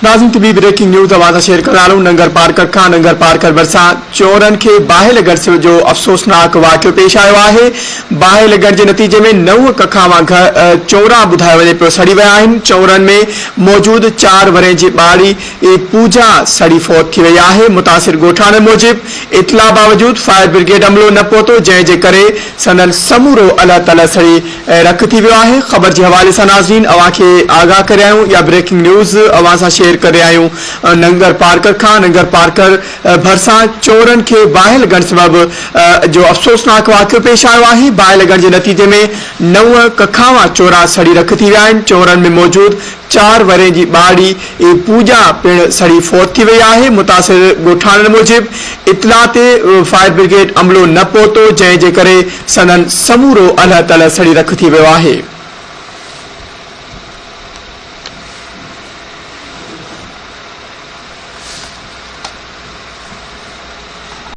नाज़रीन TV breaking news आवाज़ share करालू नंगर Parker खां नंगर पार्कर भरिसां चोरन के बाहि लगण जो अफ़सोसनाक वाक़ियो पेश आयो है। बाहि लगण के नतीजे में 9 कखावा चौरा बुधायो वञे पियो सड़ी विया आहिनि। चौरन में मौजूद 4 वरे की ॿारी पूजा सड़ी फौत थी वही है। मुतासिर गोठाणन मूजिब इतला बावजूद फायर ब्रिगेड अमलो न पहुतो, जैसे करे संदन समूरो अल्लाह तला सड़ी रख थी वियो है। खबर के हवाले से नाज़रीन अवां खे आगाह करायूं या ब्रेकिंग न्यूज़ अवां सां शेयर करे आयूं। नंगर पार्कर खां नंगर पार्कर भरिसां चोरन के बाहि लगण सबब जो अफ़सोसनाक वाक़ियो पेश आयो है। बाहि लगण के नतीजे में 9 कखावा चोरा सड़ी रख थी विया आहिनि। चोरन में मौजूद 4 वरे की ॿारी पूजा पिण सड़ी फौत थी वही है। मुतासिर गोठाणन मूजिब इतला ते फायर ब्रिगेड अमलो न पहुतो, जैसे करे संदन समूरो अल्लाह तला सड़ी रख थी वियो है।